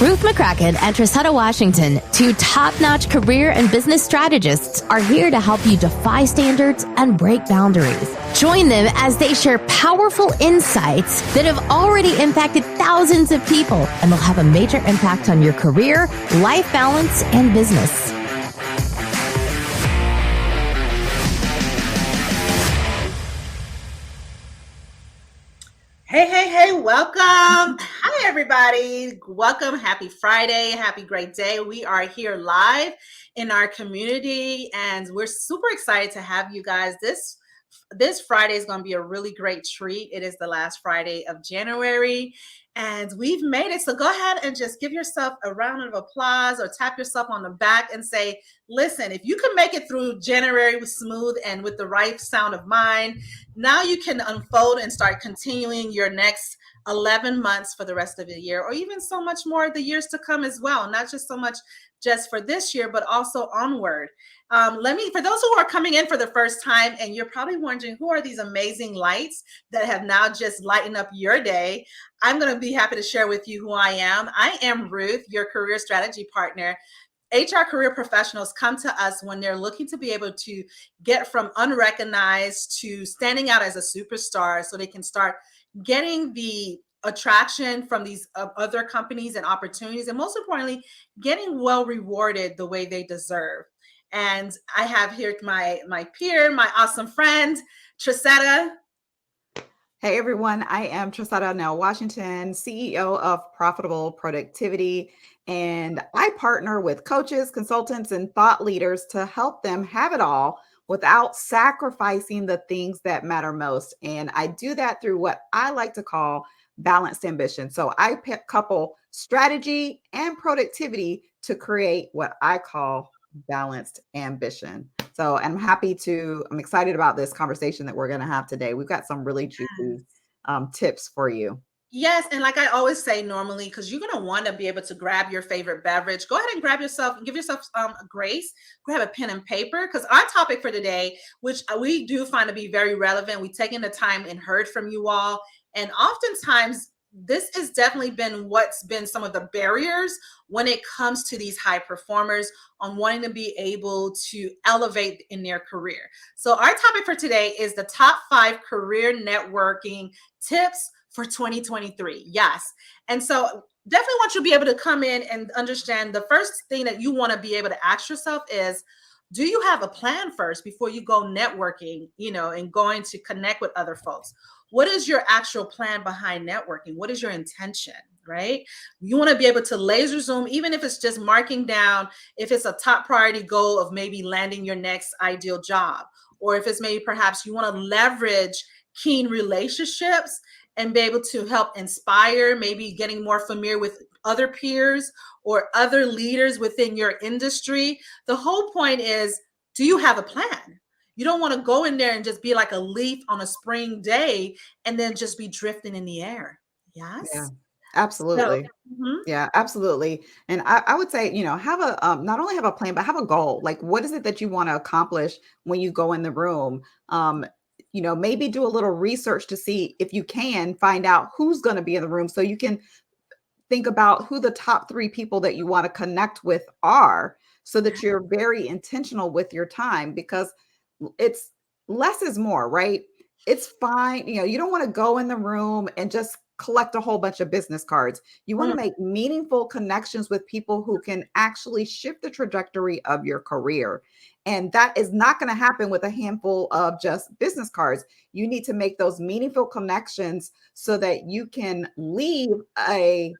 Ruth McCracken and Trissetta Washington, two top-notch career and business strategists, are here to help you defy standards and break boundaries. Join them as they share powerful insights that have already impacted thousands of people and will have a major impact on your career, life balance, and business. Hey, welcome. Hi, everybody. Welcome. Happy Friday. Happy great day. We are here live in our community, and we're super excited to have you guys. This Friday is going to be a really great treat. It is the last Friday of January, and we've made it. So go ahead and just give yourself a round of applause or tap yourself on the back and say, listen, if you can make it through January smooth and with the right sound of mind, now you can unfold and start continuing your next 11 months for the rest of the year, or even so much more the years to come as well. Not just so much just for this year, but also onward. For those who are coming in for the first time, and you're probably wondering, who are these amazing lights that have now just lightened up your day? I'm going to be happy to share with you who I am. I am Ruth, your career strategy partner. HR career professionals come to us when they're looking to be able to get from unrecognized to standing out as a superstar, so they can start getting the attraction from these other companies and opportunities, and most importantly, getting well rewarded the way they deserve. And I have here my peer, my awesome friend, Trissetta. Hey everyone, I am Trissetta Nell Washington, CEO of Profitable Productivity, and I partner with coaches, consultants, and thought leaders to help them have it all without sacrificing the things that matter most. And I do that through what I like to call balanced ambition. So I couple strategy and productivity to create what I call balanced ambition. So I'm excited about this conversation that we're going to have today. We've got some really juicy tips for you. Yes, and like I always say normally, because you're going to want to be able to grab your favorite beverage, go ahead and give yourself grace, grab a pen and paper, because our topic for today, which we do find to be very relevant, we've taken the time and heard from you all, and oftentimes this has definitely been what's been some of the barriers when it comes to these high performers on wanting to be able to elevate in their career. So our topic for today is the top 5 career networking tips for 2023. Yes. And so definitely want you to be able to come in and understand the first thing that you want to be able to ask yourself is, do you have a plan first before you go networking, and going to connect with other folks? What is your actual plan behind networking? What is your intention, right? You want to be able to laser zoom, even if it's just marking down, if it's a top priority goal of maybe landing your next ideal job, or if it's maybe perhaps you want to leverage keen relationships and be able to help inspire, maybe getting more familiar with other peers or other leaders within your industry. The whole point is, do you have a plan? You don't want to go in there and just be like a leaf on a spring day and then just be drifting in the air. Yes. Yeah, absolutely. Yeah, absolutely. And I would say, have not only have a plan, but have a goal. Like, what is it that you want to accomplish when you go in the room? Maybe do a little research to see if you can find out who's going to be in the room, so you can think about who the top 3 people that you want to connect with are, so that you're very intentional with your time, because it's less is more, right? It's fine. You don't want to go in the room and just collect a whole bunch of business cards. You want to make meaningful connections with people who can actually shift the trajectory of your career. And that is not going to happen with a handful of just business cards. You need to make those meaningful connections so that you can leave a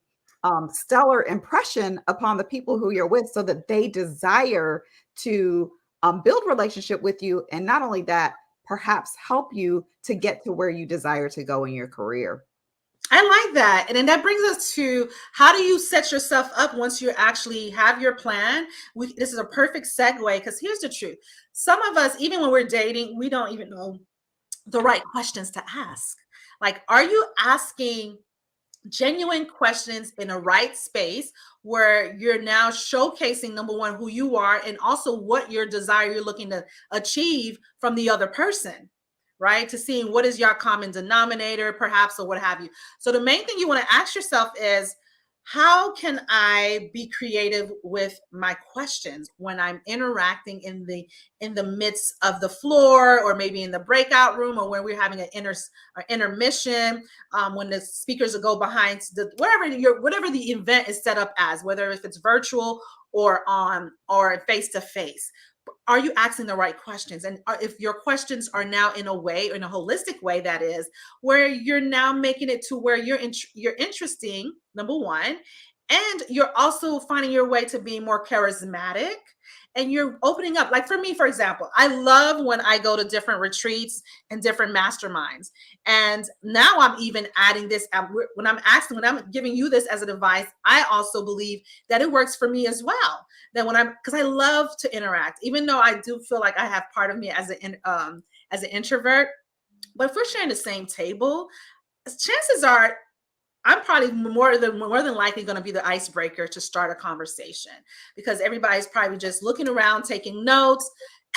stellar impression upon the people who you're with, so that they desire to build relationship with you. And not only that, perhaps help you to get to where you desire to go in your career. I like that. And then that brings us to, how do you set yourself up once you actually have your plan? This is a perfect segue, because here's the truth. Some of us, even when we're dating, we don't even know the right questions to ask. Like, are you asking genuine questions in a right space where you're now showcasing, number one, who you are, and also what your desire you're looking to achieve from the other person, right? To seeing what is your common denominator, perhaps, or what have you. So the main thing you want to ask yourself is, how can I be creative with my questions when I'm interacting in the midst of the floor, or maybe in the breakout room, or when we're having an intermission, when the speakers will go behind the whatever the event is set up as, whether if it's virtual or on or face to face. Are you asking the right questions? And if your questions are now in a way, in a holistic way, that is, where you're now making it to where you're interesting, number one, and you're also finding your way to being more charismatic, and you're opening up. Like for me, for example, I love when I go to different retreats and different masterminds. And now I'm even adding this when I'm giving you this as an advice. I also believe that it works for me as well. That because I love to interact, even though I do feel like I have part of me as an introvert. But if we're sharing the same table, chances are I'm probably more than likely going to be the icebreaker to start a conversation, because everybody's probably just looking around, taking notes.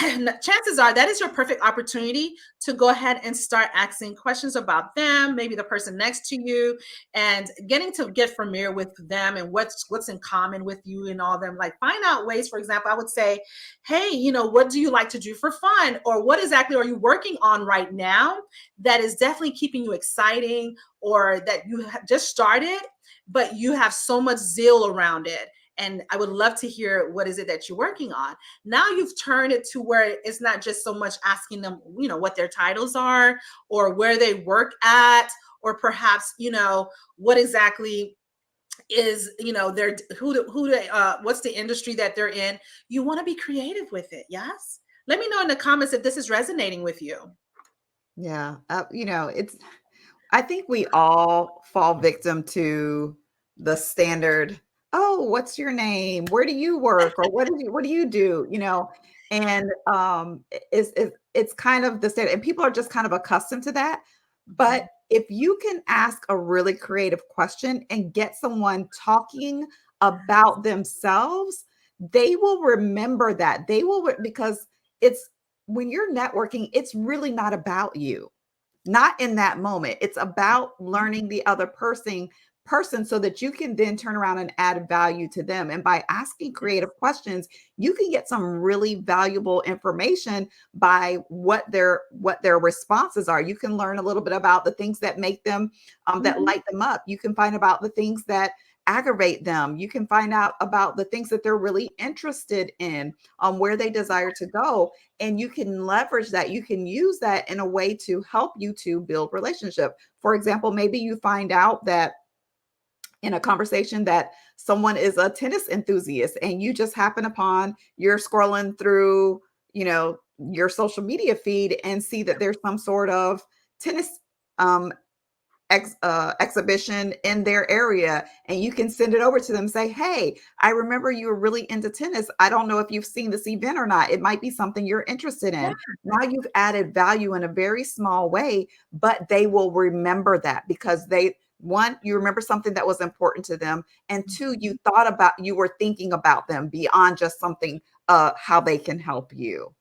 And chances are that is your perfect opportunity to go ahead and start asking questions about them, maybe the person next to you, and getting to get familiar with them and what's in common with you and all them. Like, find out ways. For example, I would say, hey, what do you like to do for fun? Or what exactly are you working on right now that is definitely keeping you exciting, or that you have just started, but you have so much zeal around it? And I would love to hear, what is it that you're working on? Now you've turned it to where it's not just so much asking them, what their titles are, or where they work at, or perhaps, what exactly is, their what's the industry that they're in. You want to be creative with it. Yes. Let me know in the comments if this is resonating with you. Yeah. I think we all fall victim to the standard, oh, what's your name? Where do you work? Or what do you do? And it's kind of the standard, and people are just kind of accustomed to that. But if you can ask a really creative question and get someone talking about themselves, they will remember that. Because it's, when you're networking, it's really not about you. Not in that moment. It's about learning the other person so that you can then turn around and add value to them. And by asking creative questions, you can get some really valuable information by what their responses are. You can learn a little bit about the things that make them that light them up. You can find about the things that aggravate them. You can find out about the things that they're really interested in, where they desire to go. And you can leverage that. You can use that in a way to help you to build relationship. For example, maybe you find out that in a conversation that someone is a tennis enthusiast, and you just happen upon, you're scrolling through, your social media feed, and see that there's some sort of tennis exhibition in their area, and you can send it over to them and say, hey, I remember you were really into tennis. I don't know if you've seen this event or not. It might be something you're interested in. Yeah. Now you've added value in a very small way, but they will remember that because one, you remember something that was important to them, and two, you were thinking about them beyond just something, how they can help you.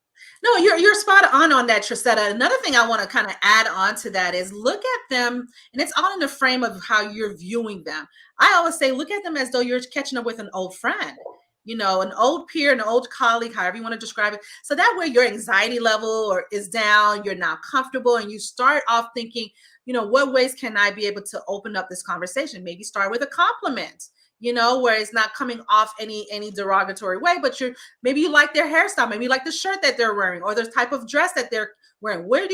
No, you're spot on that, Tracetta. Another thing I want to kind of add on to that is look at them, and it's all in the frame of how you're viewing them. I always say, look at them as though you're catching up with an old friend, an old peer, an old colleague, however you want to describe it. So that way your anxiety level is down, you're now comfortable, and you start off thinking, what ways can I be able to open up this conversation? Maybe start with a compliment, where it's not coming off any derogatory way, but maybe you like their hairstyle, maybe you like the shirt that they're wearing, or the type of dress that they're wearing. What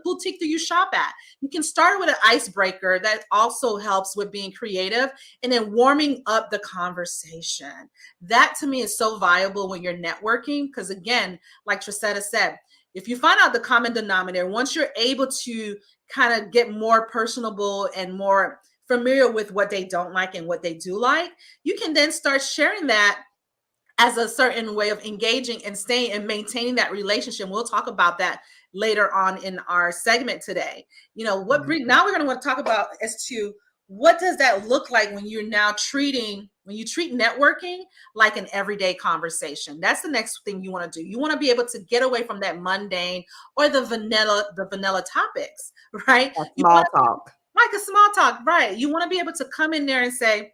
boutique do you shop at? You can start with an icebreaker that also helps with being creative, and then warming up the conversation. That to me is so valuable when you're networking, because again, like Tracetta said, if you find out the common denominator, once you're able to kind of get more personable and more familiar with what they don't like and what they do like, you can then start sharing that as a certain way of engaging and staying and maintaining that relationship. We'll talk about that later on in our segment today. Now we're going to want to talk about as to what does that look like when you treat networking like an everyday conversation. That's the next thing you want to do. You want to be able to get away from that mundane or the vanilla topics, right? Small talk. Like a small talk, right? You want to be able to come in there and say,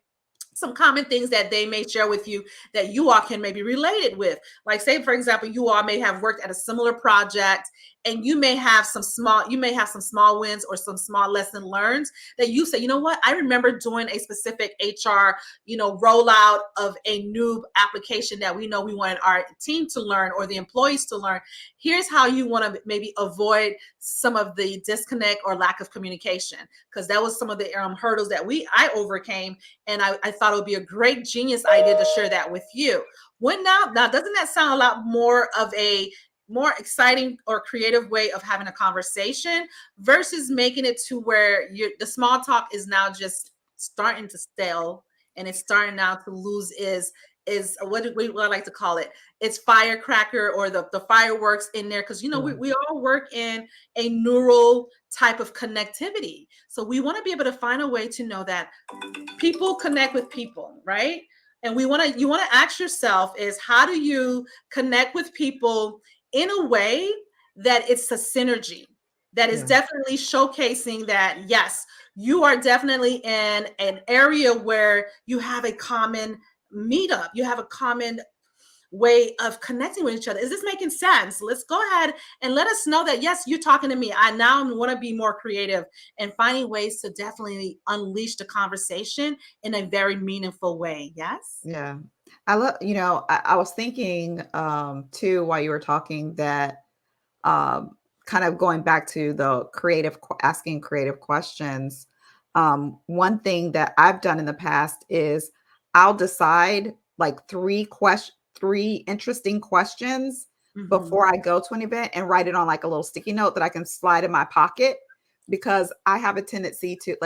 some common things that they may share with you that you all can maybe relate it with. Like, say, for example, you all may have worked at a similar project, and you may have some small wins or some small lesson learned that you say, you know what, I remember doing a specific HR, rollout of a new application that we know we wanted our team to learn or the employees to learn. Here's how you want to maybe avoid some of the disconnect or lack of communication, because that was some of the hurdles that I overcame, and I thought it would be a great genius idea to share that with you. Now doesn't that sound a lot more of a more exciting or creative way of having a conversation versus making it to where the small talk is now just starting to stale, and it's starting now to lose is what I like to call it. It's firecracker or the fireworks in there, because we all work in a neural type of connectivity. So we want to be able to find a way to know that people connect with people, right? And you want to ask yourself is, how do you connect with people in a way that it's a synergy that is definitely showcasing that, yes, you are definitely in an area where you have a common meetup, you have a common way of connecting with each other. Is this making sense? Let's go ahead and let us know that, yes, you're talking to me. I now want to be more creative and finding ways to definitely unleash the conversation in a very meaningful way. Yes. Yeah. I love, I was thinking too, while you were talking, that kind of going back to the asking creative questions. One thing that I've done in the past is I'll decide like three interesting questions before I go to an event and write it on like a little sticky note that I can slide in my pocket, because I have a tendency to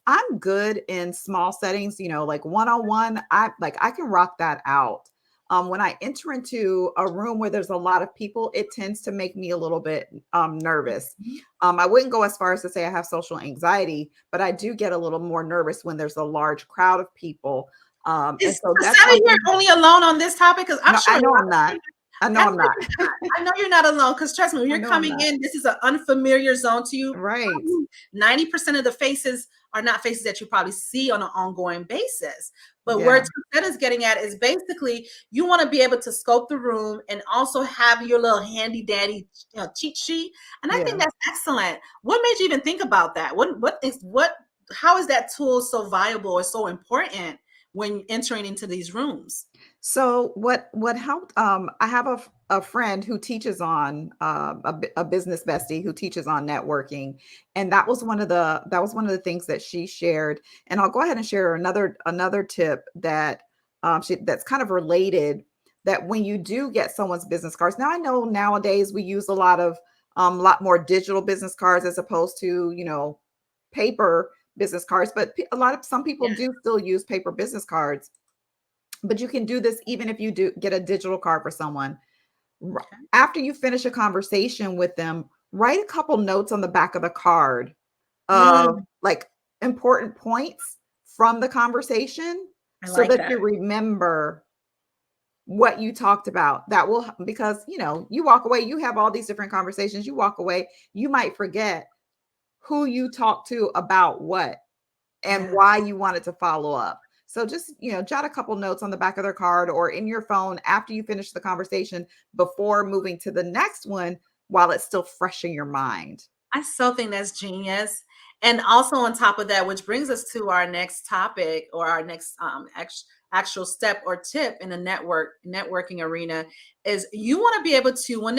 I'm good in small settings, like one-on-one. I can rock that out. When I enter into a room where there's a lot of people, it tends to make me a little bit nervous. I wouldn't go as far as to say I have social anxiety, but I do get a little more nervous when there's a large crowd of people. And so that's you're only alone on this topic, because I know I'm not. I know I'm not. I know you're not alone, because trust me, when you're coming in, this is an unfamiliar zone to you. Right. 90% of the faces are not faces that you probably see on an ongoing basis. But where Ted is getting at is basically you want to be able to scope the room and also have your little handy dandy cheat sheet. And I think that's excellent. What made you even think about that? How is that tool so viable or so important when entering into these rooms? So what helped, I have a friend who teaches on a business bestie who teaches on networking. And that was one of the things that she shared. And I'll go ahead and share another tip that that's kind of related, that when you do get someone's business cards. Now I know nowadays we use a lot more digital business cards as opposed to, paper business cards, but some people do still use paper business cards. But you can do this even if you do get a digital card for someone. Okay. After you finish a conversation with them, write a couple notes on the back of the card of like important points from the conversation, so that you remember what you talked about. That will, because you walk away, you have all these different conversations, you walk away, you might forget who you talked to about what and why you wanted to follow up. So just, jot a couple notes on the back of their card or in your phone after you finish the conversation before moving to the next one, while it's still fresh in your mind. I still think that's genius. And also on top of that, which brings us to our next topic, or our next actual step or tip in the networking arena, is you want to be able to, when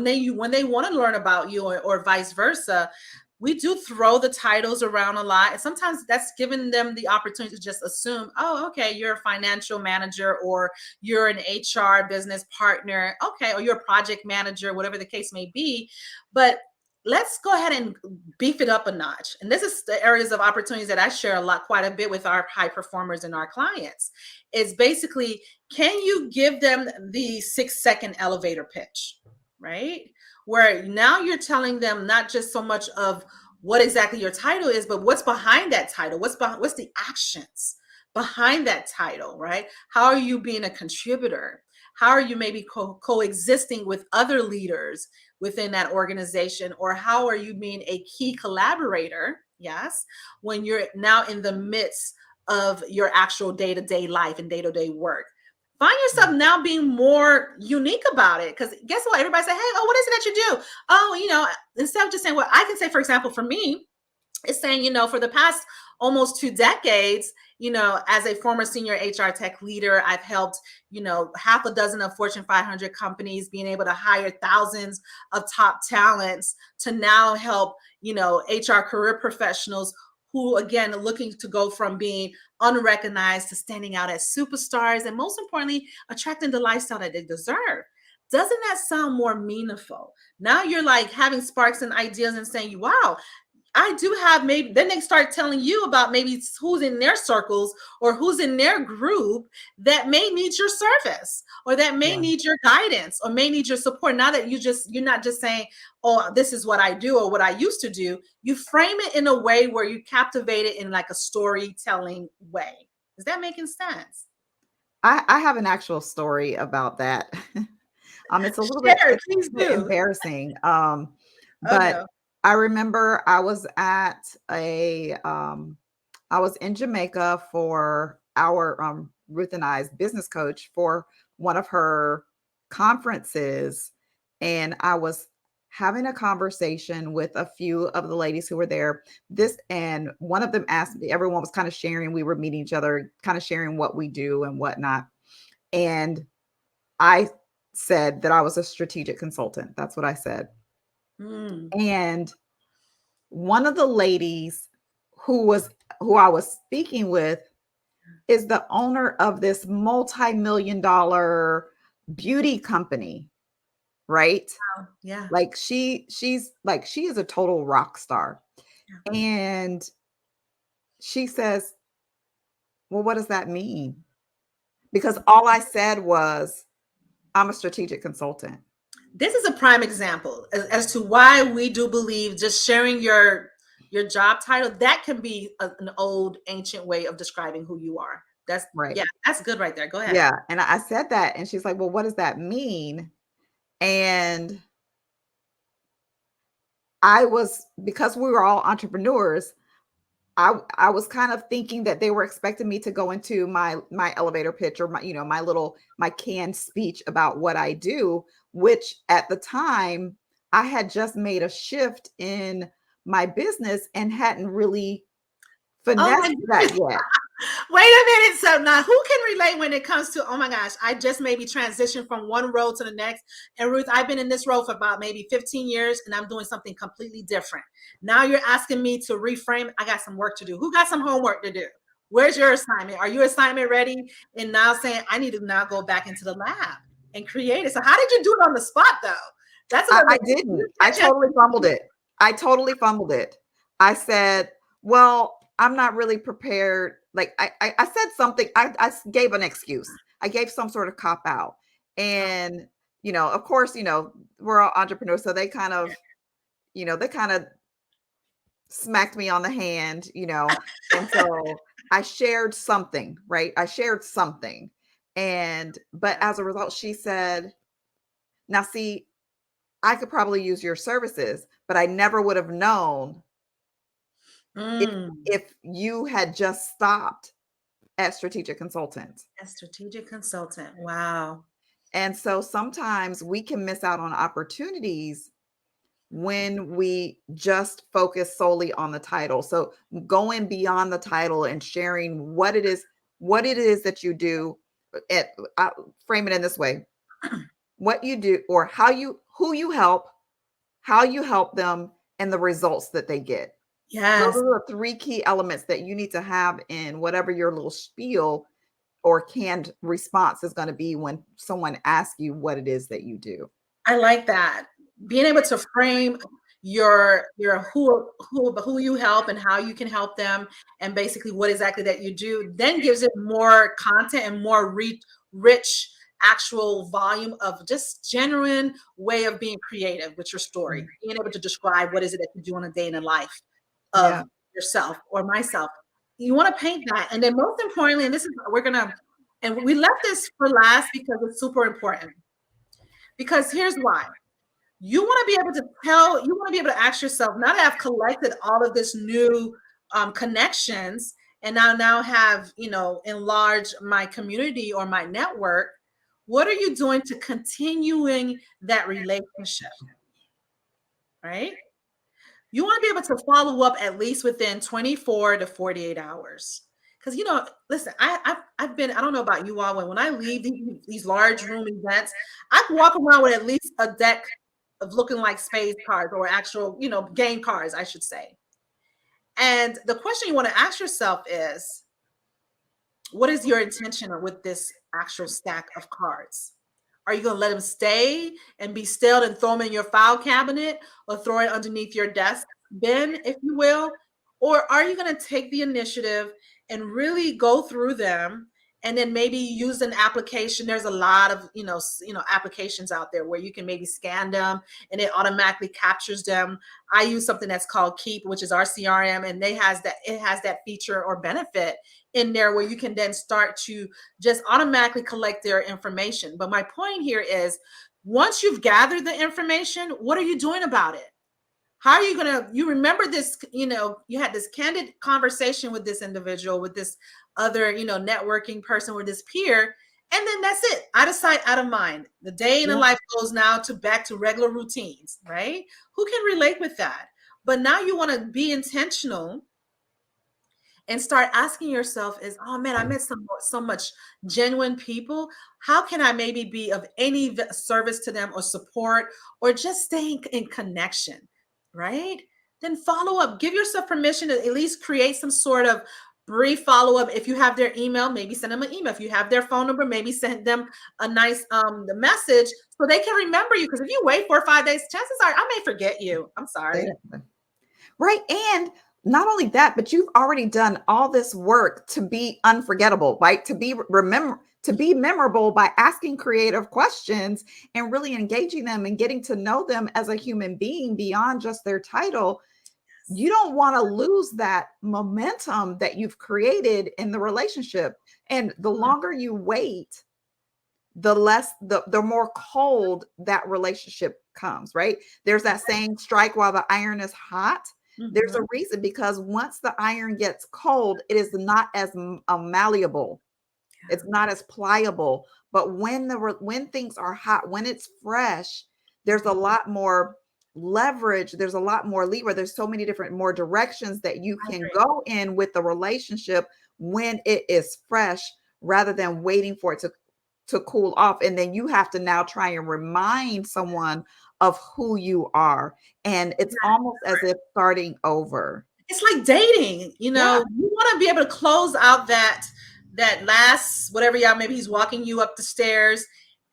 they want to learn about you, or vice versa, we do throw the titles around a lot. And sometimes that's giving them the opportunity to just assume, oh, okay, you're a financial manager, or you're an HR business partner, okay, or you're a project manager, whatever the case may be. But let's go ahead and beef it up a notch. And this is the areas of opportunities that I share quite a bit with our high performers and our clients. Is basically, can you give them the 6-second elevator pitch, right? Where now you're telling them not just so much of what exactly your title is, but what's behind that title. What's the actions behind that title, right? How are you being a contributor? How are you maybe coexisting with other leaders within that organization? Or how are you being a key collaborator? Yes, when you're now in the midst of your actual day-to-day life and day-to-day work. Find yourself now being more unique about it. Because guess what? Everybody say, hey, oh, what is it that you do? Oh, instead of just saying what I can say, for example, for me, it's saying, for the past almost 2 decades, as a former senior HR tech leader, I've helped, half a dozen of Fortune 500 companies being able to hire thousands of top talents to now help, HR career professionals who, again, are looking to go from being unrecognized to standing out as superstars, and most importantly, attracting the lifestyle that they deserve. Doesn't that sound more meaningful? Now you're like having sparks and ideas and saying, wow, I do have, maybe then they start telling you about maybe who's in their circles or who's in their group that may need your service or that may need your guidance or may need your support. Now that you're not just saying, oh, this is what I do or what I used to do. You frame it in a way where you captivate it in like a storytelling way. Is that making sense? I have an actual story about that. It's a little bit embarrassing. But no. I remember I was in Jamaica for our Ruth and I's business coach for one of her conferences, and I was having a conversation with a few of the ladies who were there. And one of them asked me, everyone was kind of sharing, we were meeting each other, kind of sharing what we do and whatnot. And I said that I was a strategic consultant. That's what I said. And one of the ladies who I was speaking with is the owner of this multi-million-dollar beauty company, right? Wow. Yeah. Like she is a total rock star. Yeah. And she says, well, what does that mean? Because all I said was, I'm a strategic consultant. This is a prime example as to why we do believe just sharing your job title, that can be an old ancient way of describing who you are. That's right. Yeah, that's good right there. Go ahead. Yeah. And I said that, and she's like, well, what does that mean? And because we were all entrepreneurs, I was kind of thinking that they were expecting me to go into my elevator pitch or my canned speech about what I do, which at the time I had just made a shift in my business and hadn't really finessed that yet. Wait a minute. So now who can relate when it comes to, oh my gosh, I just maybe transitioned from one role to the next. And Ruth, I've been in this role for about maybe 15 years and I'm doing something completely different. Now you're asking me to reframe. I got some work to do. Who got some homework to do? Where's your assignment? Are you assignment ready? And now saying, I need to now go back into the lab and create it. So how did you do it on the spot though? I didn't. I totally fumbled it. I said, well, I'm not really prepared. Like I said something, I gave an excuse. I gave some sort of cop out. And, of course, we're all entrepreneurs. So they kind of smacked me on the hand, and so I shared something, right? But as a result, she said, now see, I could probably use your services, but I never would have known if you had just stopped at strategic consultant. Wow. And so sometimes we can miss out on opportunities when we just focus solely on the title. So going beyond the title and sharing what it is that you do, frame it in this way, what you do or who you help, how you help them, and the results that they get. Yes. Those are the 3 key elements that you need to have in whatever your little spiel or canned response is going to be when someone asks you what it is that you do. I like that. Being able to frame your who you help and how you can help them and basically what exactly that you do then gives it more content and more rich actual volume of just genuine way of being creative with your story, being able to describe what is it that you do on a day in the life of yourself or myself. You want to paint that. And then most importantly, and this is, and we left this for last because it's super important. Because here's why. You want to be able to ask yourself, now that I've collected all of this new connections and I now have, enlarged my community or my network, what are you doing to continuing that relationship? Right? You want to be able to follow up at least within 24 to 48 hours. Because, listen, I've been, I don't know about you all, when I leave these large room events, I can walk around with at least a deck of looking like spades cards, or actual, game cards, I should say. And the question you want to ask yourself is, what is your intention with this actual stack of cards? Are you going to let them stay and be stale and throw them in your file cabinet, or throw it underneath your desk bin, if you will? Or are you going to take the initiative and really go through them, and then maybe use an application? There's a lot of, applications out there where you can maybe scan them and it automatically captures them. I use something that's called Keep, which is our CRM, and it has that feature or benefit in there where you can then start to just automatically collect their information. But my point here is, once you've gathered the information, what are you doing about it? How are you you remember this, you had this candid conversation with this individual, with this other, networking person, with this peer, and then that's it. Out of sight, out of mind. The day in the life goes now back to regular routines, right? Who can relate with that? But now you want to be intentional and start asking yourself is, oh man, I met so much genuine people. How can I maybe be of any service to them, or support, or just staying in connection, right? Then follow up. Give yourself permission to at least create some sort of brief follow-up. If you have their email, maybe send them an email. If you have their phone number, maybe send them a nice the message so they can remember you. Because if you wait 4 or 5 days, chances are I may forget you. I'm sorry. Right. And not only that, but you've already done all this work to be unforgettable, right? To be memorable by asking creative questions and really engaging them and getting to know them as a human being beyond just their title. You don't want to lose that momentum that you've created in the relationship. And the longer you wait, the more cold that relationship comes, right? There's that saying, strike while the iron is hot. There's a reason, because once the iron gets cold, it is not as malleable. It's not as pliable. But when things are hot, when it's fresh, there's a lot more leverage. There's a lot more leeway. There's so many different more directions that you can go in with the relationship when it is fresh, rather than waiting for it to cool off. And then you have to now try and remind someone of who you are. And it's almost as if starting over. It's like dating, you want to be able to close out that last, whatever, maybe he's walking you up the stairs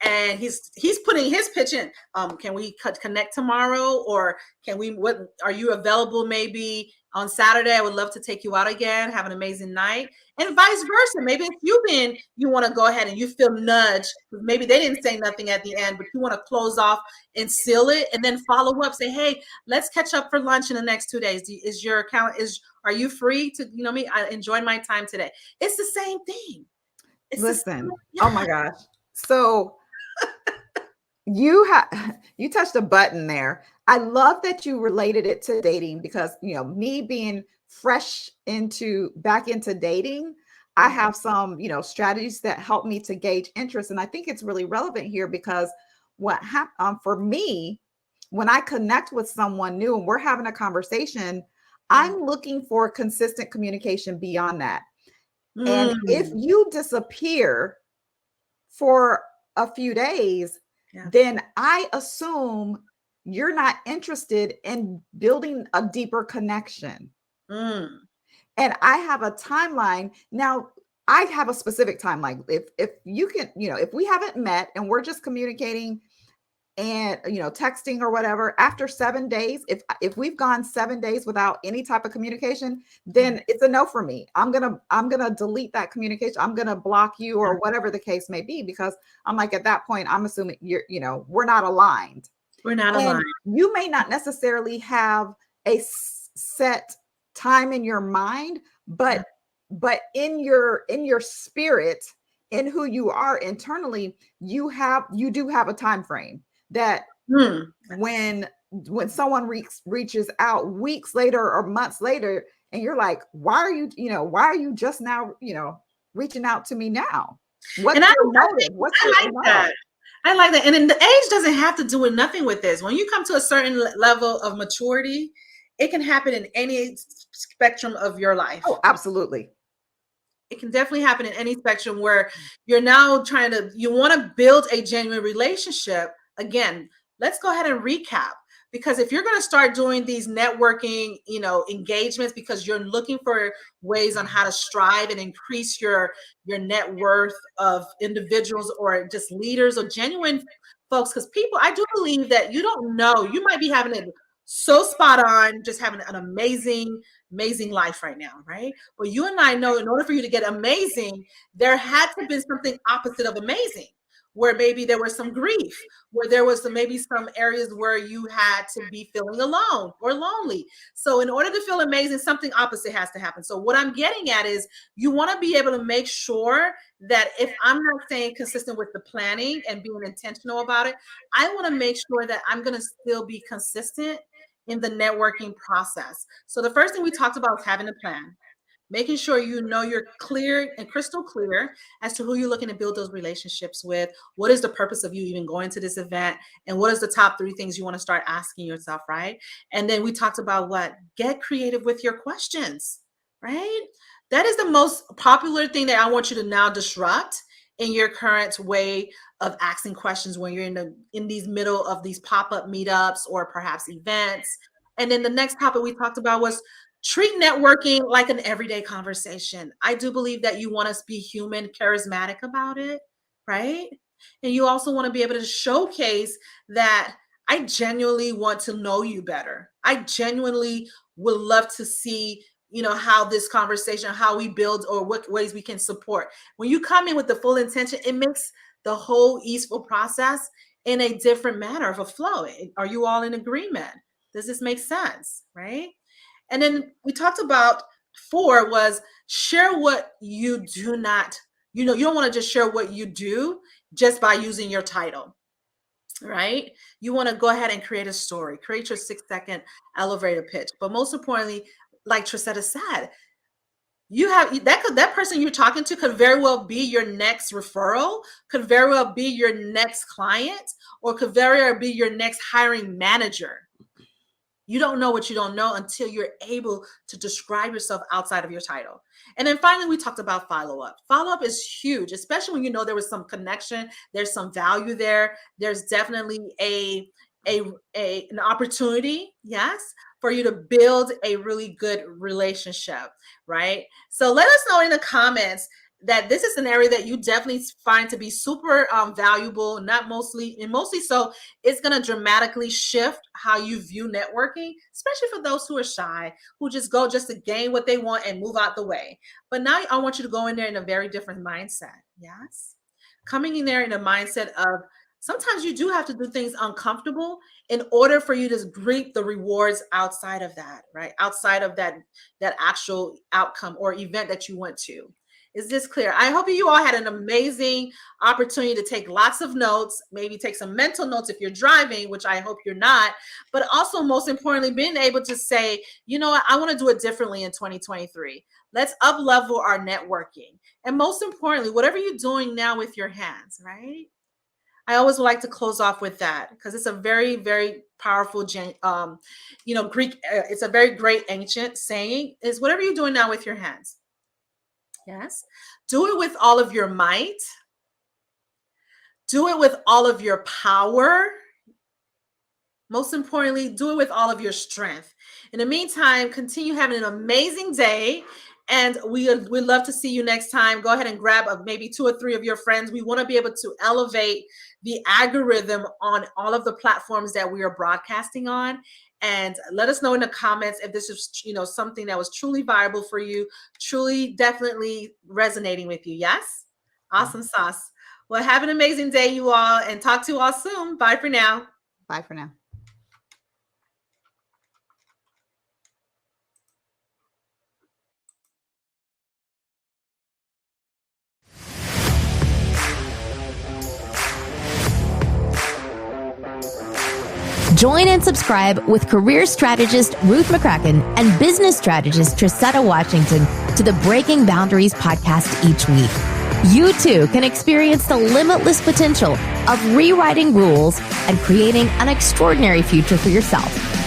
and he's putting his pitch in. Can we connect tomorrow? Or what are you available maybe on Saturday? I would love to take you out again, have an amazing night. And vice versa. Maybe if you want to go ahead and you feel nudged, maybe they didn't say nothing at the end, but you want to close off and seal it, and then follow up, say, hey, let's catch up for lunch in the next 2 days. Are you free to, I enjoyed my time today. It's the same thing. Listen, oh my gosh. So you touched a button there. I love that you related it to dating, because, me being fresh back into dating, I have some, strategies that help me to gauge interest. And I think it's really relevant here, because what happened for me, when I connect with someone new and we're having a conversation, I'm looking for consistent communication beyond that. And if you disappear for a few days, then I assume you're not interested in building a deeper connection. And I have a timeline. Now, I have a specific timeline. If you can, if we haven't met and we're just communicating and, texting or whatever, after 7 days, if we've gone 7 days without any type of communication, then it's a no for me. I'm going to delete that communication. I'm going to block you, or whatever the case may be, because I'm like, at that point, I'm assuming we're not aligned. We're not aligned. You may not necessarily have a set time in your mind, but in your spirit, in who you are internally, you do have a time frame that when when someone reaches out weeks later or months later, and you're like, why are you just now, reaching out to me now? What's your motive? What's your that? I like that. And then the age doesn't have to do with nothing with this. When you come to a certain level of maturity, it can happen in any spectrum of your life. Oh, absolutely. It can definitely happen in any spectrum where you're now you want to build a genuine relationship. Again, let's go ahead and recap. Because if you're going to start doing these networking, engagements, because you're looking for ways on how to strive and increase your net worth of individuals or just leaders or genuine folks, because I do believe that you don't know, you might be having it so spot on, just having an amazing life right now, right? But you and I know, in order for you to get amazing, there had to be something opposite of amazing, where maybe there was some grief, where there was maybe some areas where you had to be feeling alone or lonely. So in order to feel amazing, something opposite has to happen. So what I'm getting at is you want to be able to make sure that if I'm not staying consistent with the planning and being intentional about it, I want to make sure that I'm going to still be consistent in the networking process. So the first thing we talked about was having a plan. Making sure you're clear and crystal clear as to who you're looking to build those relationships with. What is the purpose of you even going to this event? And what is the top 3 things you want to start asking yourself, right? And then we talked about get creative with your questions, right? That is the most popular thing that I want you to now disrupt in your current way of asking questions when you're in these middle of these pop-up meetups or perhaps events. And then the next topic we talked about was treat networking like an everyday conversation. I do believe that you want to be human, charismatic about it, right? And you also want to be able to showcase that I genuinely want to know you better. I genuinely would love to see, how this conversation, how we build or what ways we can support. When you come in with the full intention, it makes the whole easeful process in a different manner of a flow. Are you all in agreement? Does this make sense, right? And then we talked about 4 was share what you do not, you don't want to just share what you do just by using your title, right? You want to go ahead and create a story, create your 6-second elevator pitch. But most importantly, like Tracetta said, you have that person you're talking to could very well be your next referral, could very well be your next client, or could very well be your next hiring manager. You don't know what you don't know until you're able to describe yourself outside of your title. And then finally, we talked about follow-up. Follow-up is huge, especially when there was some connection, there's some value there. There's definitely an opportunity, yes, for you to build a really good relationship, right? So let us know in the comments that this is an area that you definitely find to be super valuable, mostly so it's going to dramatically shift how you view networking, especially for those who are shy, who just go just to gain what they want and move out the way. But now I want you to go in there in a very different mindset. Yes. Coming in there in a mindset of sometimes you do have to do things uncomfortable in order for you to reap the rewards outside of that, right? Outside of that actual outcome or event that you went to. Is this clear? I hope you all had an amazing opportunity to take lots of notes, maybe take some mental notes if you're driving, which I hope you're not, but also most importantly, being able to say, you know what, I want to do it differently in 2023. Let's up-level our networking. And most importantly, whatever you're doing now with your hands, right? I always like to close off with that because it's a very, very powerful, Greek, it's a very great ancient saying is whatever you're doing now with your hands. Yes. Do it with all of your might. Do it with all of your power. Most importantly, do it with all of your strength. In the meantime, continue having an amazing day. And we'd love to see you next time. Go ahead and grab maybe 2 or 3 of your friends. We want to be able to elevate the algorithm on all of the platforms that we are broadcasting on. And let us know in the comments if this is, something that was truly viable for you, truly, definitely resonating with you. Yes? Awesome sauce. Well, have an amazing day, you all, and talk to you all soon. Bye for now. Bye for now. Join and subscribe with career strategist Ruth McCracken and business strategist Trisetta Washington to the Breaking Boundaries podcast each week. You too can experience the limitless potential of rewriting rules and creating an extraordinary future for yourself.